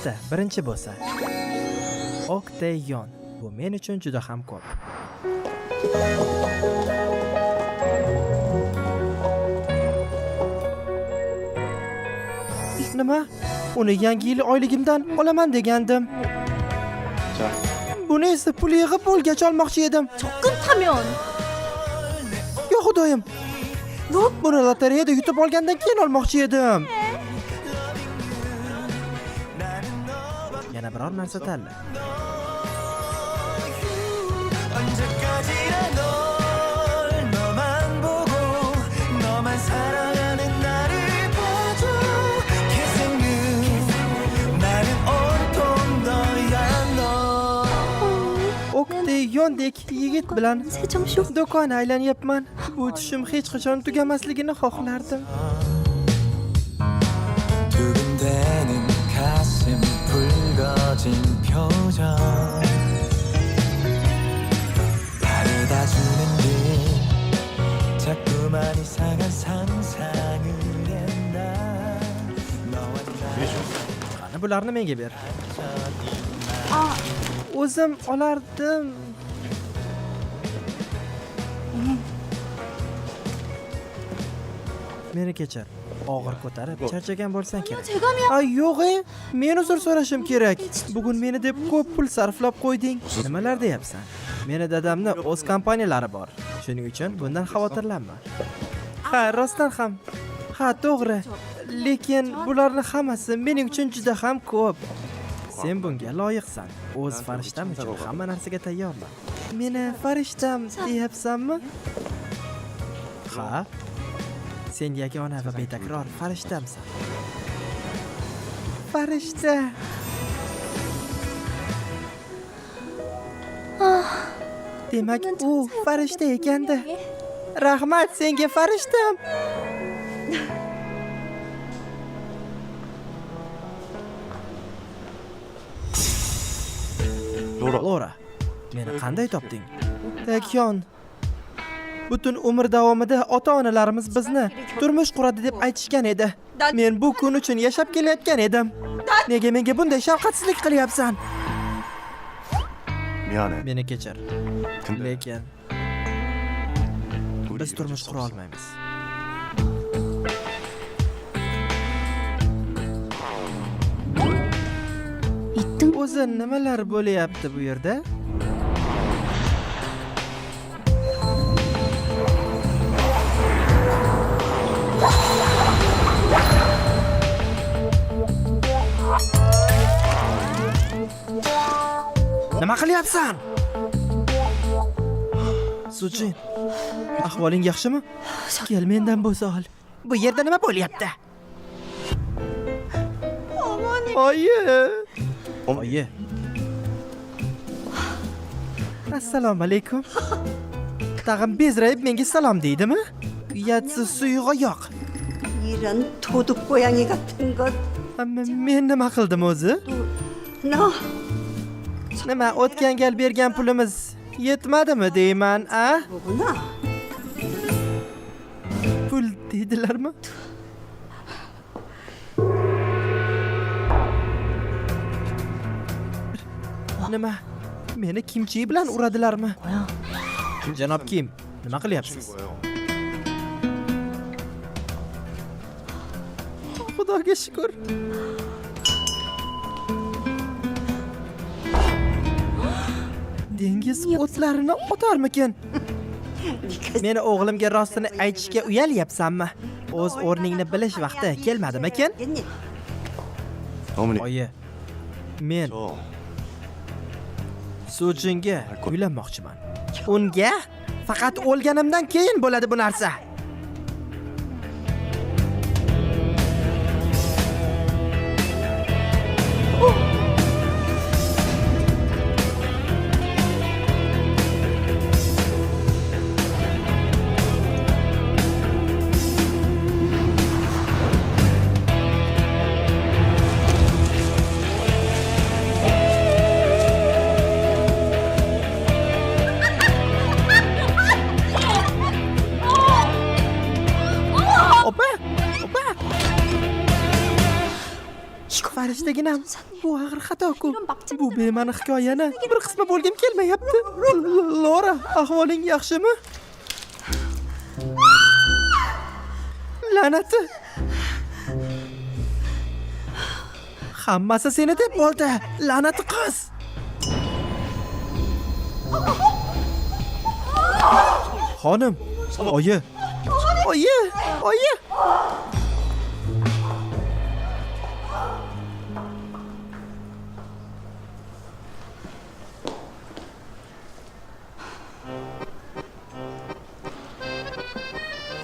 Albatta, birinchi bo'lsa. Oktagon. Bu men uchun juda ham ko'p. Nima? Uni yangi yil oyligimdan olaman degandim. Buni esa pul yig'ib bo'lgach olmoqchi edim. 적금타면 Yo xudoyim. Buni lotereyada yutib olgandan keyin olmoqchi edim. Yana biror narsa tanla. 언제까지나 널 너만 보고 너만 사랑하는 나를 봐줘 계속는 나는 온통 너야 너 Oktayondek yigit bilan 세정쇼 do'kon aylanyapman. Bu tushim hech qachon tugamasligini xohlardim. 두근대는 가슴 붉어진 표정 바래다 주는 길 자꾸만 이상한 상상을 했나 너와 Qani bularni menga ber. O'zim olardim. Meni kechir. Og'ir ko'tarib, charchagan bo'lsan kerak. 제감이야. Ay yo'q-e, men uzr so'rashim kerak. Bugun meni deb ko'p pul sarflab qo'yding. Nimalar deyapsan? Meni dadamni o'z kompaniyalari bor. Shuning uchun bundan xavotirlanma. Ha, rostdan ham. Ha, to'g'ri. Lekin bularning hammasi mening uchun juda ham ko'p. Sen bunga loyiqsan. O'z farishtam uchun hamma narsaga tayyorman. Meni farishtam deyapsanmi? Ha? Sen yagona va betakror farishtamsan. Farishta. Demak, u farishta ekanda. Rahmat senga farishtam. Lora, meni qanday topding? Takyon. Butun umr davomida ota-onalarimiz bizni turmush quradi deb aytishgan edi. Men bu kun uchun yashab kelayotgan edim. Nega menga bunday shafqatsizlik qilyapsan? 미안해. Meni kechir. 근데 Lekin biz turmush qura olmaymiz. 이등 O'zi nimalar bo'layapti bu yerda? Nima qilyapsan? Sujin, ahvoling yaxshimi? Kel mendan bo'sa ol. Bu yerda nima bo'lyapti? Oyi. Oyi. Assalomu alaykum. Tag'in bezrayib menga salom deydimi? Uyatsiz suyug'i yo'q. 이런 도둑 고양이 같은 것. Men nima qildim o'zi? 너 Nima o'tgan gal bergan pulimiz yetmadimi deyman, a? 뭐구나. Pul deydilarmi? Nima? Meni kimchi bilan uradilarmi? Janob Kim, nima qilyapsiz? Xudoga shukr. Dengiz o'tlarini otarmikin? Meni o'g'limga rostini aytishga uyalyapsanmi? O'z o'rningni bilish vaqti kelmadimikin? 겠니? 어머니 Oyi, men 저 Sujinga uylanmoqchiman. Unga faqat o'lganimdan keyin bo'ladi bu narsa. farishtaginam. Bu og'ir xato-ku. 이런 막장 Bu bema'ni hikoyani bir qismi bo'lgim kelmayapti. Lora, ahvoling yaxshimi? La'nati. Hammasi seni deb bo'ldi. La'nati qiz. Xonim, oyi. Oyi.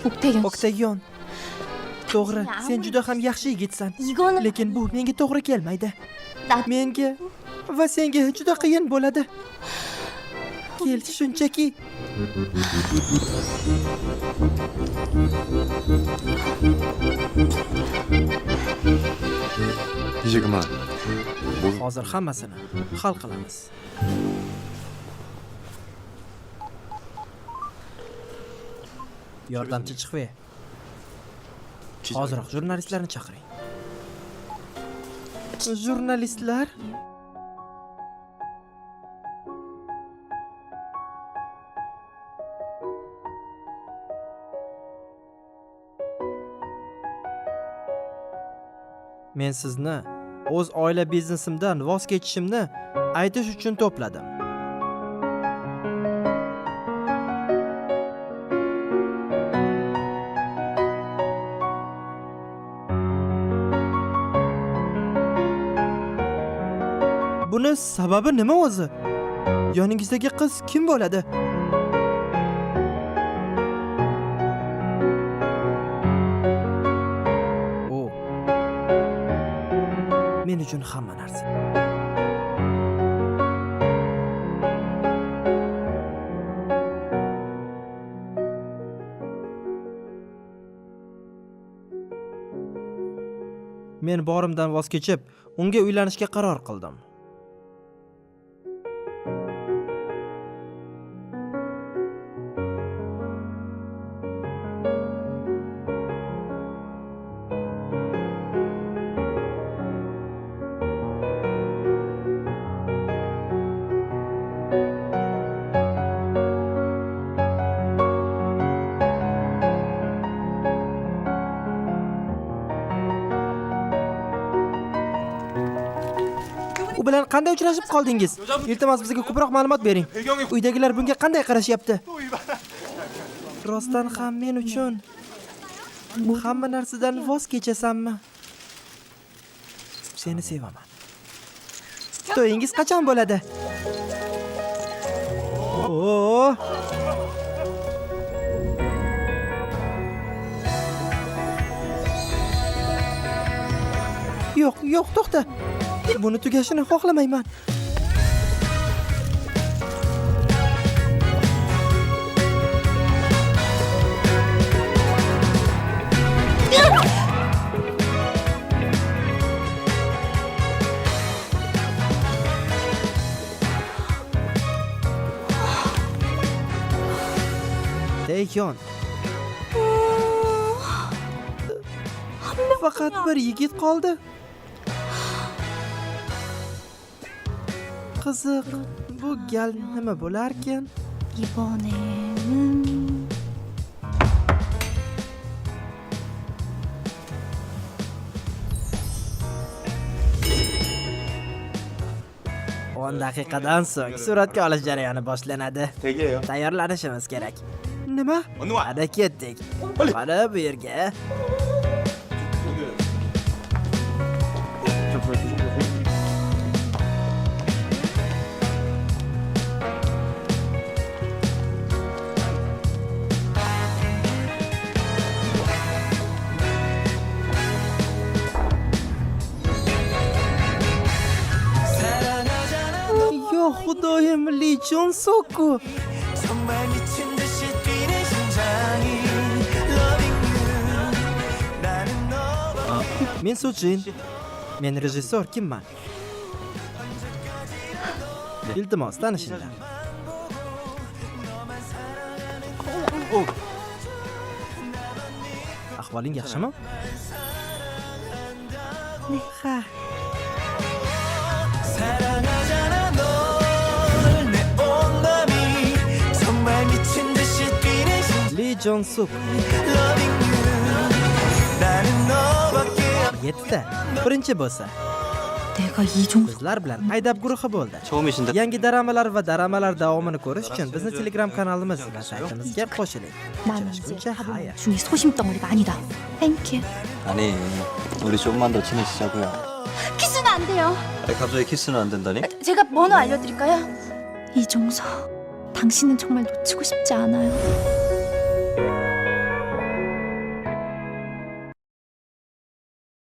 옥태견 씨. Oktagon. To'g'ri, sen juda ham yaxshi yigitsan. 이거는 Lekin bu menga to'g'ri kelmaydi. 나 Menga va senga juda qiyin bo'ladi. Kel, shunchaki 이제 그만. 모두 hozir hammasini hal qilamiz. Yordamchi chiqve. 기자. Hoziroq jurnalistlarni chaqiring. Jurnalistlar? Men sizni o'z oila biznesimdan voz kechishimni aytish uchun to'pladim. Buni sababi nima o'zi? Yoningizdagi qiz kim bo'ladi? U men uchun hamma narsa. Men borimdan voz kechib, unga uylanishga qaror qildim. U bilan qanday uchrashib qoldingiz? Iltimos bizga ko'proq ma'lumot bering. Uydagilar bunga qanday qarashyapti? Rostdan ham men uchun hamma narsadan voz kechasanmi? Seni sevaman. To'yingiz qachon bo'ladi? Oo! Yo'q, to'xta. Buni tugashini xohlamayman. Teyyon. Faqat bir yigit qoldi. Qiziq, bu gal nima bo'larkan? 이번에는 o'n daqiqadan so'ng suratga olish jarayoni boshlanadi. 대기예요. Tayyorlanishimiz kerak. Nima? 어느 와? Hadi ketdik. Mana bu yerga. Yo xudoyim, Lee Jong-suk-ku. 정말 미친 듯이 뛰는 심장이 Loving you 나는 너와 Men Sujin. Men rejissor kimman? Iltimos tanishinglar. Ahvoling yaxshimi? Ha, 이종숙. Loving you 나는 너밖에 yettita. Birinchi bo'lsa 내가 이종석 bizlar bilan Aydab guruhi bo'ldi. 처음이신데 Yangi daramalar va daramalar davomini ko'rish uchun bizni Telegram kanalimiz va saytimizga qo'shiling. 나는 이제 Uchrashguncha 바보 xayr. 중에 소심 덩어리가 아니다. 땡큐. 아니 우리 좀만 더 친해지자고요. 키스는 안 돼요. 아니, 갑자기 키스는 안 된다니? 제가 번호 알려드릴까요? 이종석, 당신은 정말 놓치고 싶지 않아요.